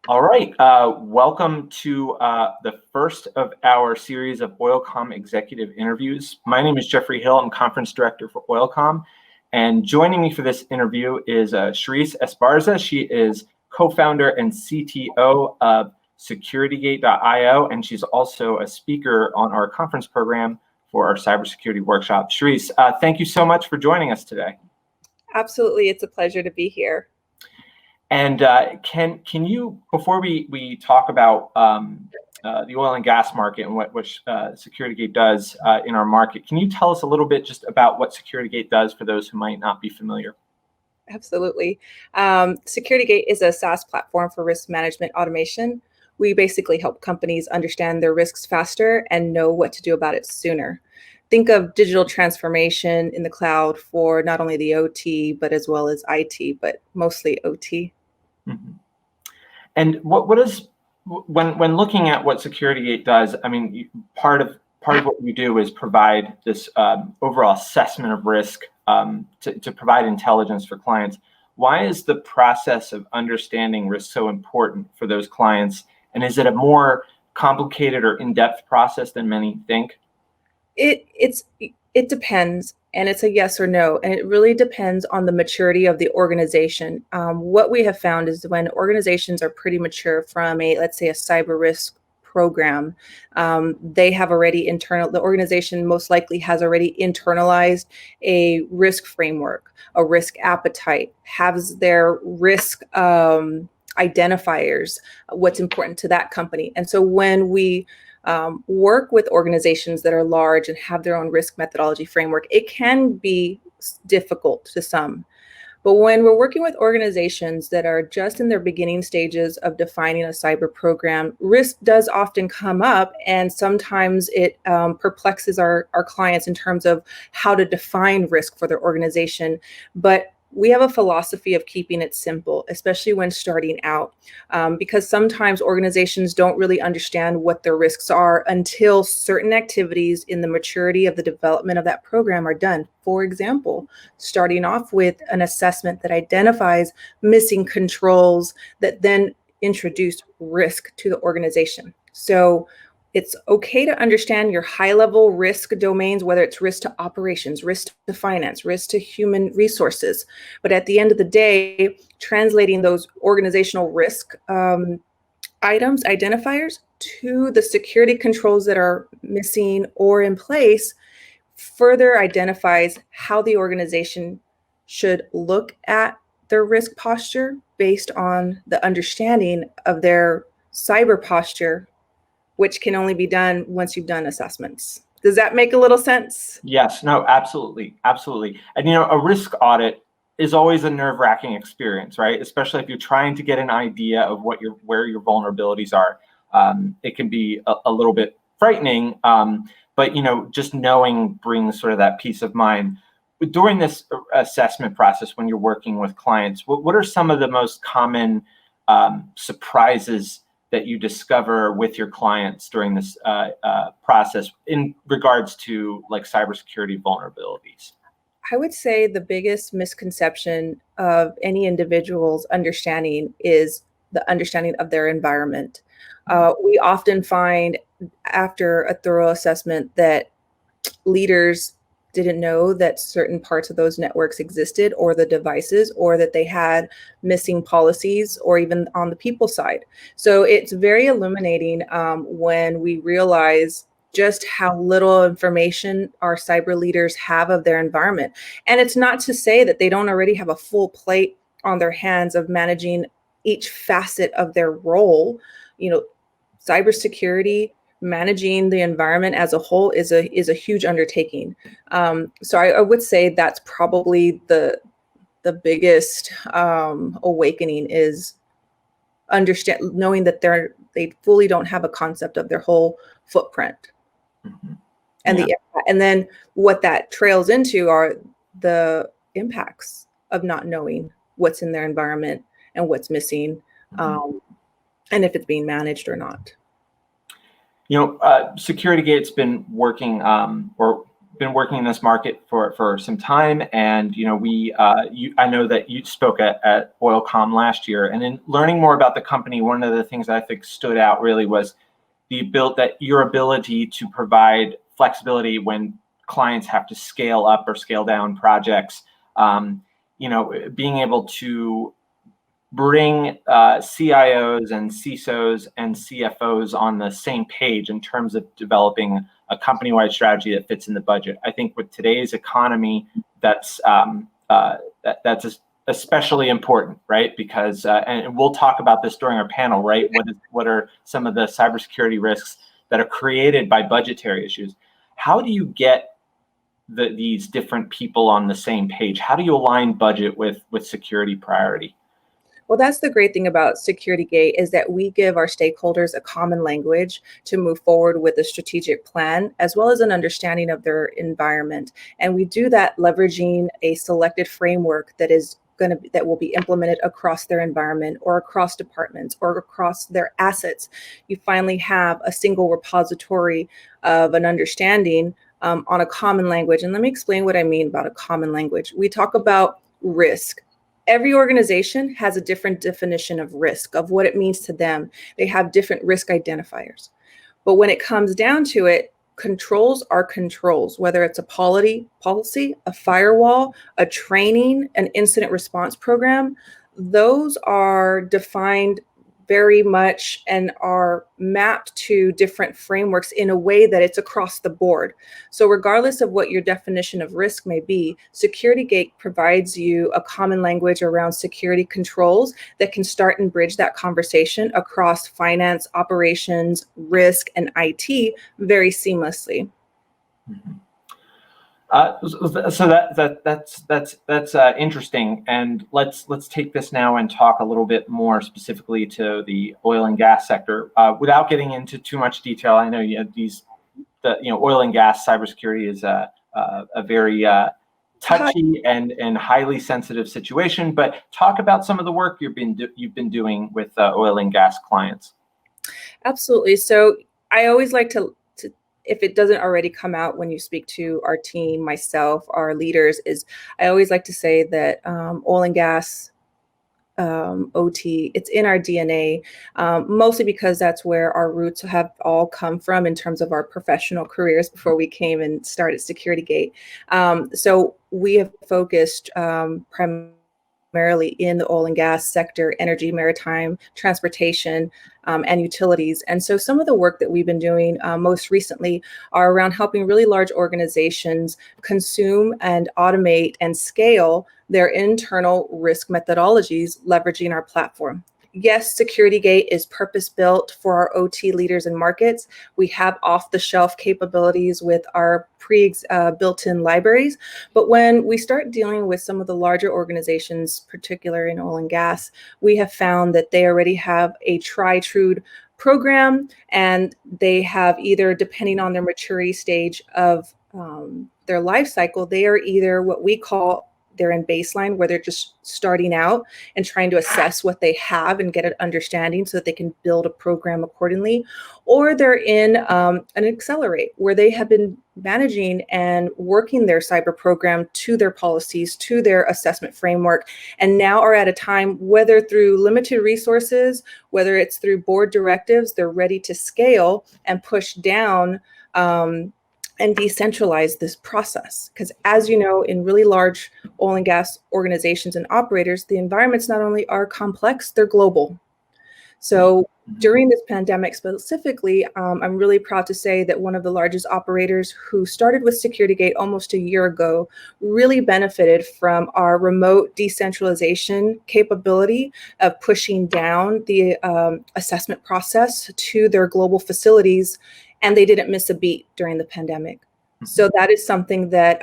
All right, welcome to the first of our series of Oilcom executive interviews. My name is Jeffrey Hill. I'm conference director for Oilcom. And joining me for this interview is Charisse Esparza. She is co-founder and CTO of SecurityGate.io, and she's also a speaker on our conference program for our cybersecurity workshop. Charisse, thank you so much for joining us today. Absolutely, it's a pleasure to be here. And can you, before we talk about the oil and gas market and what SecurityGate does in our market, can you tell us a little bit just about what SecurityGate does for those who might not be familiar? Absolutely. SecurityGate is a SaaS platform for risk management automation. We basically help companies understand their risks faster and know what to do about it sooner. Think of digital transformation in the cloud for not only the OT, but as well as IT, but mostly OT. Mm-hmm. And what is, when looking at what SecurityGate does, I mean, part of what you do is provide this overall assessment of risk to provide intelligence for clients. Why is the process of understanding risk so important for those clients? And is it a more complicated or in-depth process than many think? It depends, and it's a yes or no, and it really depends on the maturity of the organization. What we have found is when organizations are pretty mature from let's say a cyber risk program, they have already the organization most likely has already internalized a risk framework, a risk appetite, has their risk identifiers, what's important to that company. And so when we work with organizations that are large and have their own risk methodology framework, it can be difficult to some. But when we're working with organizations that are just in their beginning stages of defining a cyber program, risk does often come up, and sometimes it perplexes our clients in terms of how to define risk for their organization. But we have a philosophy of keeping it simple, especially when starting out, because sometimes organizations don't really understand what their risks are until certain activities in the maturity of the development of that program are done. For example, starting off with an assessment that identifies missing controls that then introduce risk to the organization. So it's okay to understand your high-level risk domains, whether it's risk to operations, risk to finance, risk to human resources. But at the end of the day, translating those organizational risk items, identifiers, to the security controls that are missing or in place further identifies how the organization should look at their risk posture based on the understanding of their cyber posture, which can only be done once you've done assessments. Does that make a little sense? Yes, no, absolutely, absolutely. And a risk audit is always a nerve-wracking experience, right? Especially if you're trying to get an idea of where your vulnerabilities are. It can be a little bit frightening, but just knowing brings sort of that peace of mind. During this assessment process, when you're working with clients, what are some of the most common surprises that you discover with your clients during this process in regards to like cybersecurity vulnerabilities? I would say the biggest misconception of any individual's understanding is the understanding of their environment. We often find after a thorough assessment that leaders didn't know that certain parts of those networks existed, or the devices, or that they had missing policies, or even on the people side. So it's very illuminating when we realize just how little information our cyber leaders have of their environment. And it's not to say that they don't already have a full plate on their hands of managing each facet of their role. Cybersecurity, managing the environment as a whole is a huge undertaking. So I would say that's probably the biggest awakening is knowing that they fully don't have a concept of their whole footprint. Mm-hmm. And then what that trails into are the impacts of not knowing what's in their environment and what's missing, and if it's being managed or not. SecurityGate's been working or been working in this market for some time, and I know that you spoke at Oilcom last year, and in learning more about the company, one of the things I think stood out really was your ability to provide flexibility when clients have to scale up or scale down projects. Being able to bring CIOs and CISOs and CFOs on the same page in terms of developing a company-wide strategy that fits in the budget. I think with today's economy, that's especially important, right? Because and we'll talk about this during our panel, right? What are some of the cybersecurity risks that are created by budgetary issues? How do you get these different people on the same page? How do you align budget with security priority? Well, that's the great thing about SecurityGate is that we give our stakeholders a common language to move forward with a strategic plan, as well as an understanding of their environment. And we do that leveraging a selected framework that will be implemented across their environment or across departments or across their assets. You finally have a single repository of an understanding on a common language. And let me explain what I mean about a common language. We talk about risk. Every organization has a different definition of risk, of what it means to them. They have different risk identifiers. But when it comes down to it, controls are controls, whether it's a policy, a firewall, a training, an incident response program. Those are defined very much and are mapped to different frameworks in a way that it's across the board. So regardless of what your definition of risk may be, SecurityGate provides you a common language around security controls that can start and bridge that conversation across finance, operations, risk, and IT very seamlessly. Mm-hmm. So that's interesting, and let's take this now and talk a little bit more specifically to the oil and gas sector, without getting into too much detail. I know oil and gas cybersecurity is a very touchy and highly sensitive situation. But talk about some of the work you've been doing with oil and gas clients. Absolutely. So I always like to, if it doesn't already come out when you speak to our team, myself, our leaders, is I always like to say that oil and gas, OT, it's in our DNA, mostly because that's where our roots have all come from in terms of our professional careers before we came and started SecurityGate. So we have focused primarily in the oil and gas sector, energy, maritime, transportation, and utilities. And so some of the work that we've been doing most recently are around helping really large organizations consume and automate and scale their internal risk methodologies, leveraging our platform. Yes, SecurityGate is purpose-built for our OT leaders and markets. We have off-the-shelf capabilities with our built-in libraries. But when we start dealing with some of the larger organizations, particularly in oil and gas, we have found that they already have a tried-true program, and they have either, depending on their maturity stage of their life cycle, they are either what we call they're in baseline, where they're just starting out and trying to assess what they have and get an understanding so that they can build a program accordingly. Or they're in an accelerate, where they have been managing and working their cyber program to their policies, to their assessment framework, and now are at a time, whether through limited resources, whether it's through board directives, they're ready to scale and push down and decentralize this process. Because as you know, in really large oil and gas organizations and operators, the environments not only are complex, they're global. So during this pandemic specifically, I'm really proud to say that one of the largest operators who started with SecurityGate almost a year ago really benefited from our remote decentralization capability of pushing down the assessment process to their global facilities, and they didn't miss a beat during the pandemic. So that is something that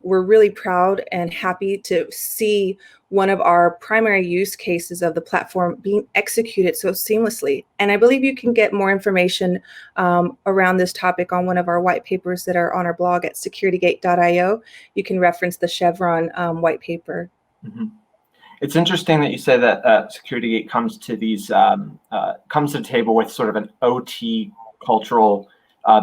we're really proud and happy to see one of our primary use cases of the platform being executed so seamlessly. And I believe you can get more information around this topic on one of our white papers that are on our blog at securitygate.io. You can reference the Chevron white paper. Mm-hmm. It's interesting that you say that SecurityGate comes to the table with sort of an OT cultural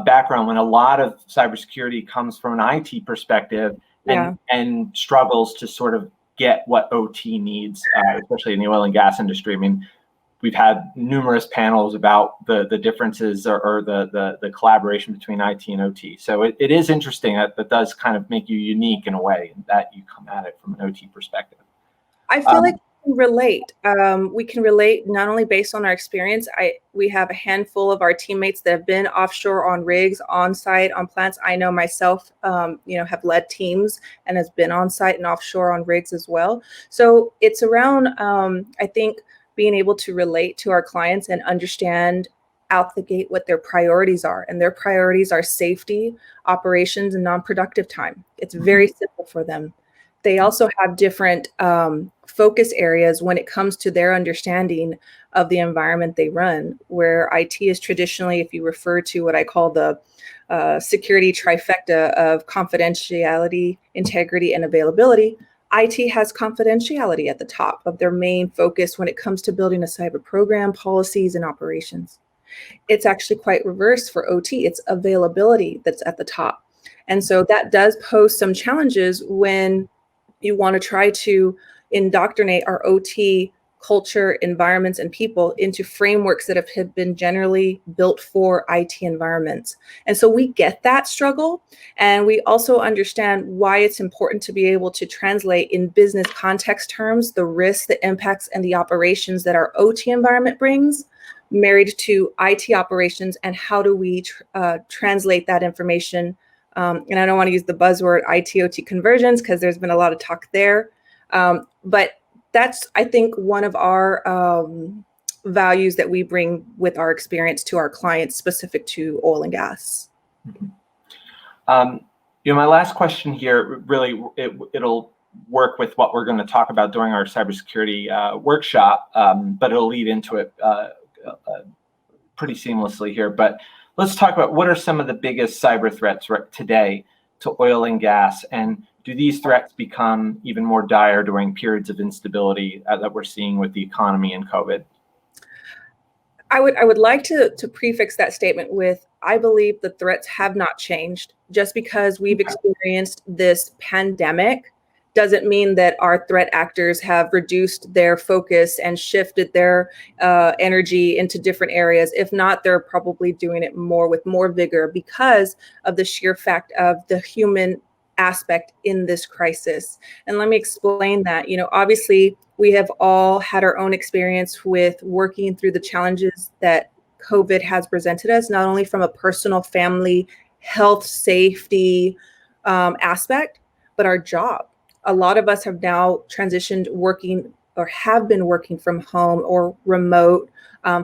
background when a lot of cybersecurity comes from an IT perspective and struggles to sort of get what OT needs, especially in the oil and gas industry. I mean, we've had numerous panels about the differences or the collaboration between IT and OT. So it is interesting that does kind of make you unique in a way that you come at it from an OT perspective. I feel like we can relate. We can relate not only based on our experience. We have a handful of our teammates that have been offshore on rigs, on site, on plants. I know myself, have led teams and has been on site and offshore on rigs as well. So it's around, I think, being able to relate to our clients and understand out the gate what their priorities are. And their priorities are safety, operations, and non-productive time. It's very simple for them. They also have different focus areas when it comes to their understanding of the environment they run, where IT is traditionally, if you refer to what I call the security trifecta of confidentiality, integrity, and availability, IT has confidentiality at the top of their main focus when it comes to building a cyber program, policies, and operations. It's actually quite reversed for OT. It's availability that's at the top. And so that does pose some challenges when you want to try to indoctrinate our OT culture, environments, and people into frameworks that have been generally built for IT environments. And so we get that struggle, and we also understand why it's important to be able to translate in business context terms the risks, the impacts, and the operations that our OT environment brings, married to IT operations, and how do we translate that information. And I don't want to use the buzzword IT-OT convergence because there's been a lot of talk there. But that's, I think, one of our values that we bring with our experience to our clients specific to oil and gas. My last question here, really, it'll work with what we're going to talk about during our cybersecurity workshop, but it'll lead into it pretty seamlessly here. But let's talk about what are some of the biggest cyber threats today to oil and gas, and do these threats become even more dire during periods of instability that we're seeing with the economy and COVID? I would like to prefix that statement with, I believe the threats have not changed. Just because we've experienced this pandemic doesn't mean that our threat actors have reduced their focus and shifted their energy into different areas. If not, they're probably doing it with more vigor because of the sheer fact of the human aspect in this crisis. And let me explain that. Obviously, we have all had our own experience with working through the challenges that COVID has presented us, not only from a personal, family, health, safety aspect, but our job. A lot of us have now transitioned working or have been working from home or remote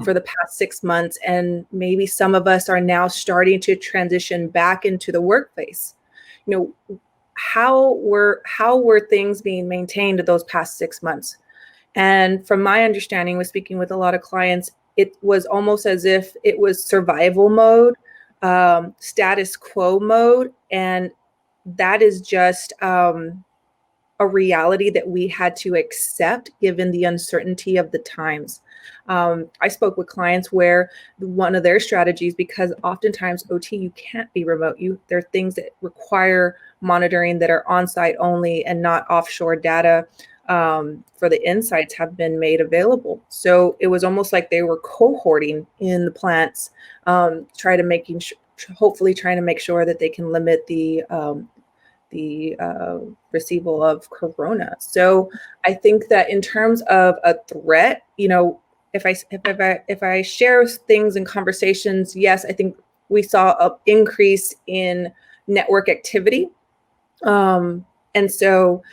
for the past 6 months. And maybe some of us are now starting to transition back into the workplace. How were things being maintained those past 6 months? And from my understanding, with speaking with a lot of clients, it was almost as if it was survival mode, status quo mode. And that is just a reality that we had to accept given the uncertainty of the times. I spoke with clients where one of their strategies, because oftentimes OT, you can't be remote. There are things that require monitoring that are on-site only and not offshore data for the insights have been made available. So it was almost like they were cohorting in the plants, hopefully trying to make sure that they can limit the receival of corona. So I think that in terms of a threat, if I share things in conversations, yes, I think we saw an increase in network activity. And so,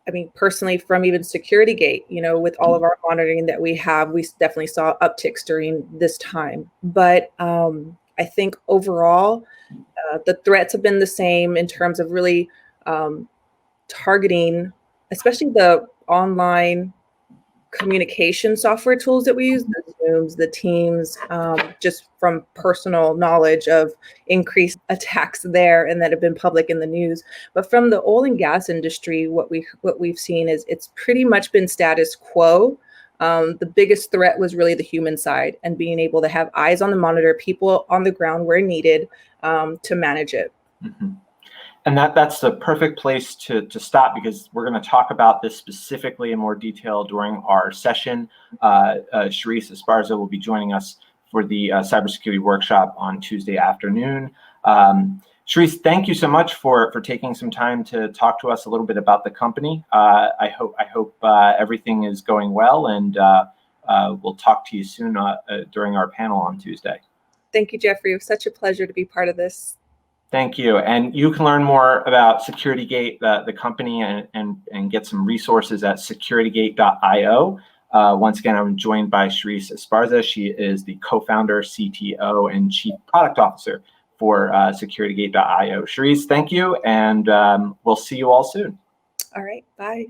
I mean, personally, from even SecurityGate, with all of our monitoring that we have, we definitely saw upticks during this time. But I think overall, the threats have been the same in terms of really targeting, especially the online communication software tools that we use, the Zooms, the Teams, just from personal knowledge of increased attacks there and that have been public in the news. But from the oil and gas industry, what we've seen is it's pretty much been status quo. The biggest threat was really the human side and being able to have eyes on the monitor, people on the ground where needed to manage it. Mm-hmm. And that's the perfect place to stop, because we're going to talk about this specifically in more detail during our session. Sharice Esparza will be joining us for the cybersecurity workshop on Tuesday afternoon. Sharice, thank you so much for taking some time to talk to us a little bit about the company. I hope everything is going well, and we'll talk to you soon during our panel on Tuesday. Thank you, Jeffrey. It was such a pleasure to be part of this. Thank you. And you can learn more about SecurityGate, the company, and get some resources at securitygate.io. Once again, I'm joined by Sharice Esparza. She is the co-founder, CTO, and Chief Product Officer for securitygate.io. Sharice, thank you, and we'll see you all soon. All right, bye.